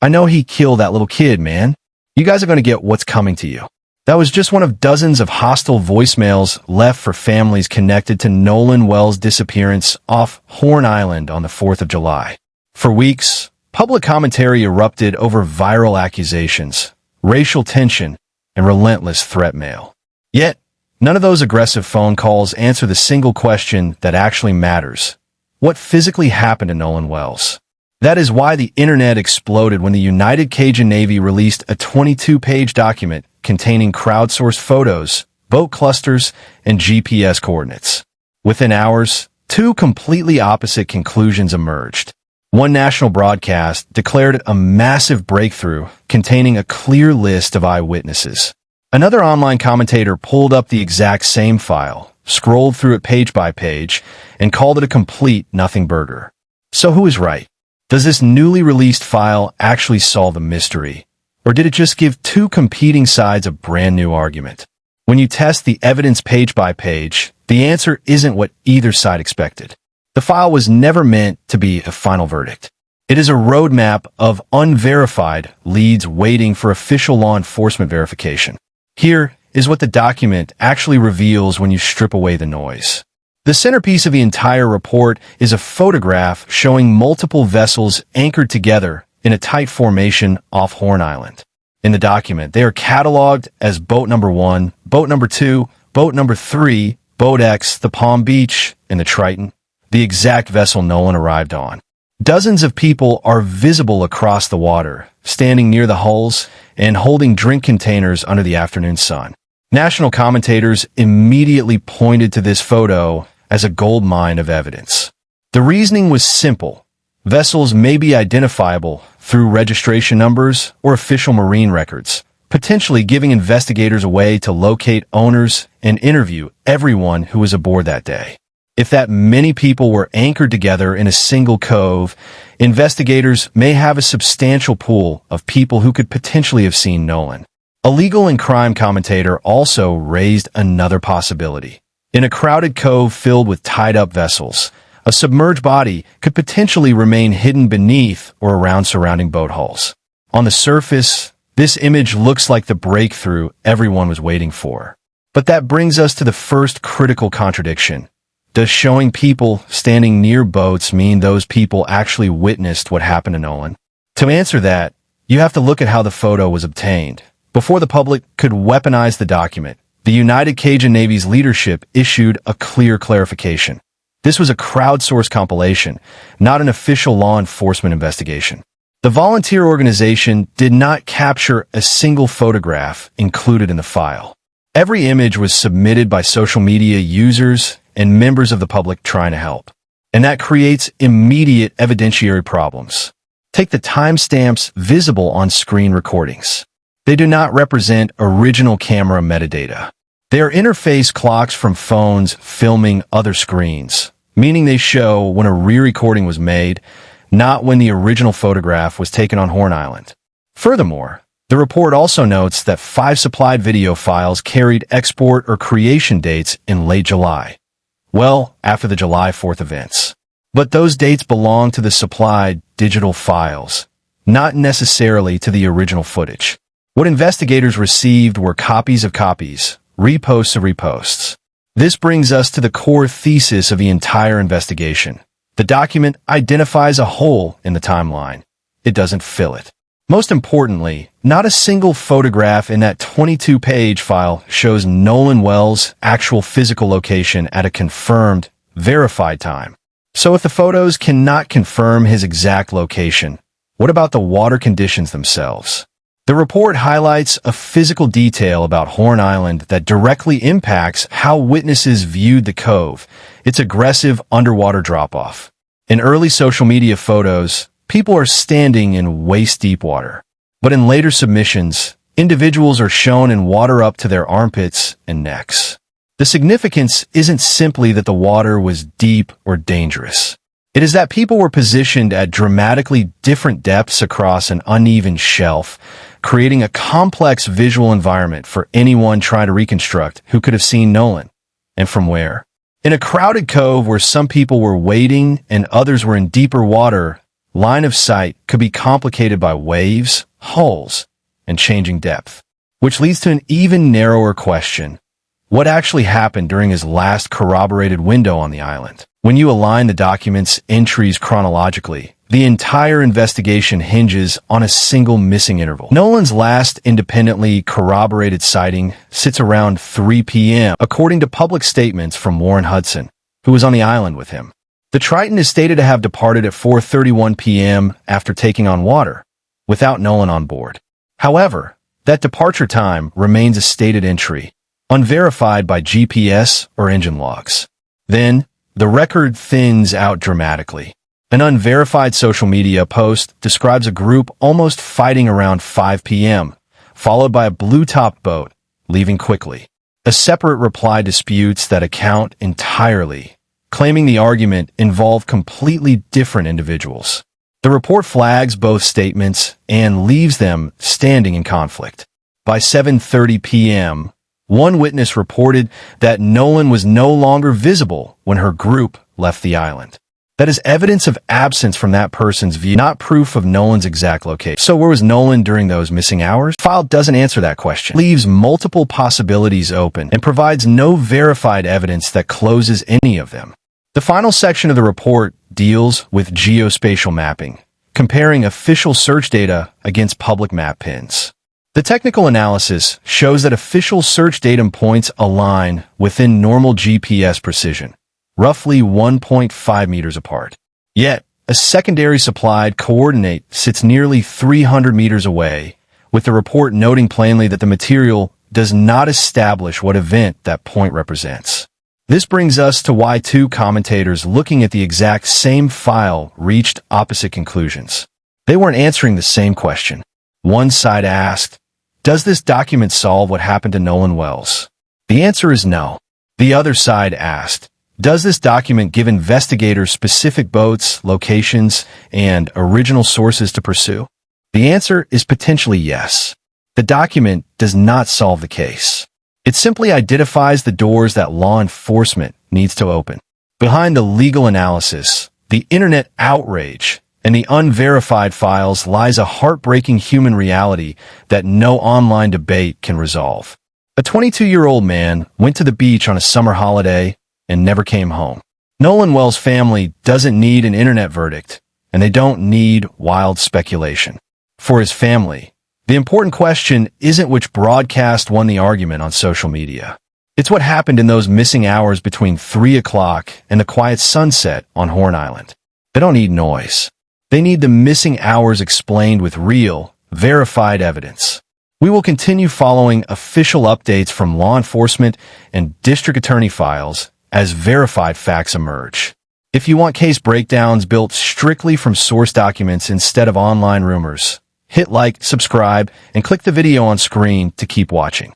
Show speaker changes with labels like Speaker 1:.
Speaker 1: I know he killed that little kid, man. You guys are going to get what's coming to you. That was just one of dozens of hostile voicemails left for families connected to Nolan Wells' disappearance off Horn Island on the 4th of July. For weeks, public commentary erupted over viral accusations, racial tension, and relentless threat mail. Yet, none of those aggressive phone calls answer the single question that actually matters. What physically happened to Nolan Wells? That is why the internet exploded when the United Cajun Navy released a 22-page document containing crowdsourced photos, boat clusters, and GPS coordinates. Within hours, two completely opposite conclusions emerged. One national broadcast declared it a massive breakthrough containing a clear list of eyewitnesses. Another online commentator pulled up the exact same file, scrolled through it page by page, and called it a complete nothing burger. So who is right? Does this newly released file actually solve the mystery? Or did it just give two competing sides a brand new argument? When you test the evidence page by page, the answer isn't what either side expected. The file was never meant to be a final verdict. It is a roadmap of unverified leads waiting for official law enforcement verification. Here is what the document actually reveals when you strip away the noise. The centerpiece of the entire report is a photograph showing multiple vessels anchored together in a tight formation off Horn Island. In the document, they are cataloged as Boat Number 1, Boat Number 2, Boat Number 3, Boat X, the Palm Beach, and the Triton, the exact vessel Nolan arrived on. Dozens of people are visible across the water, standing near the hulls and holding drink containers under the afternoon sun. National commentators immediately pointed to this photo as a gold mine of evidence. The reasoning was simple. Vessels may be identifiable through registration numbers or official marine records, potentially giving investigators a way to locate owners and interview everyone who was aboard that day. If that many people were anchored together in a single cove, investigators may have a substantial pool of people who could potentially have seen Nolan. A legal and crime commentator also raised another possibility. In a crowded cove filled with tied-up vessels, a submerged body could potentially remain hidden beneath or around surrounding boat hulls. On the surface, this image looks like the breakthrough everyone was waiting for. But that brings us to the first critical contradiction. Does showing people standing near boats mean those people actually witnessed what happened to Nolan? To answer that, you have to look at how the photo was obtained. Before the public could weaponize the document, the United Cajun Navy's leadership issued a clear clarification. This was a crowdsourced compilation, not an official law enforcement investigation. The volunteer organization did not capture a single photograph included in the file. Every image was submitted by social media users and members of the public trying to help. And that creates immediate evidentiary problems. Take the timestamps visible on screen recordings. They do not represent original camera metadata. They are interface clocks from phones filming other screens, meaning they show when a re-recording was made, not when the original photograph was taken on Horn Island. Furthermore, the report also notes that 5 supplied video files carried export or creation dates in late July, well after the July 4th events. But those dates belong to the supplied digital files, not necessarily to the original footage. What investigators received were copies of copies, reposts of reposts. This brings us to the core thesis of the entire investigation. The document identifies a hole in the timeline. It doesn't fill it. Most importantly, not a single photograph in that 22-page file shows Nolan Wells' actual physical location at a confirmed, verified time. So if the photos cannot confirm his exact location, what about the water conditions themselves? The report highlights a physical detail about Horn Island that directly impacts how witnesses viewed the cove, its aggressive underwater drop-off. In early social media photos, people are standing in waist-deep water. But in later submissions, individuals are shown in water up to their armpits and necks. The significance isn't simply that the water was deep or dangerous. It is that people were positioned at dramatically different depths across an uneven shelf, creating a complex visual environment for anyone trying to reconstruct who could have seen Nolan, and from where. In a crowded cove where some people were wading and others were in deeper water, line of sight could be complicated by waves, hulls, and changing depth. Which leads to an even narrower question. What actually happened during his last corroborated window on the island? When you align the document's entries chronologically, the entire investigation hinges on a single missing interval. Nolan's last independently corroborated sighting sits around 3 p.m., according to public statements from Warren Hudson, who was on the island with him. The Triton is stated to have departed at 4:31 p.m. after taking on water, without Nolan on board. However, that departure time remains a stated entry, unverified by GPS or engine logs. Then, the record thins out dramatically. An unverified social media post describes a group almost fighting around 5 p.m., followed by a blue-topped boat, leaving quickly. A separate reply disputes that account entirely, claiming the argument involved completely different individuals. The report flags both statements and leaves them standing in conflict. By 7:30 p.m., one witness reported that Nolan was no longer visible when her group left the island. That is evidence of absence from that person's view, not proof of Nolan's exact location. So where was Nolan during those missing hours? The file doesn't answer that question. It leaves multiple possibilities open and provides no verified evidence that closes any of them. The final section of the report deals with geospatial mapping, comparing official search data against public map pins. The technical analysis shows that official search datum points align within normal GPS precision, roughly 1.5 meters apart. Yet, a secondary supplied coordinate sits nearly 300 meters away, with the report noting plainly that the material does not establish what event that point represents. This brings us to why two commentators looking at the exact same file reached opposite conclusions. They weren't answering the same question. One side asked, "Does this document solve what happened to Nolan Wells?" The answer is no. The other side asked, "Does this document give investigators specific boats, locations, and original sources to pursue?" The answer is potentially yes. The document does not solve the case. It simply identifies the doors that law enforcement needs to open. Behind the legal analysis, the internet outrage, and the unverified files lies a heartbreaking human reality that no online debate can resolve. A 22-year-old man went to the beach on a summer holiday and never came home. Nolan Wells' family doesn't need an internet verdict, and they don't need wild speculation. For his family, the important question isn't which broadcast won the argument on social media. It's what happened in those missing hours between 3 o'clock and the quiet sunset on Horn Island. They don't need noise. They need the missing hours explained with real, verified evidence. We will continue following official updates from law enforcement and district attorney files as verified facts emerge. If you want case breakdowns built strictly from source documents instead of online rumors, hit like, subscribe, and click the video on screen to keep watching.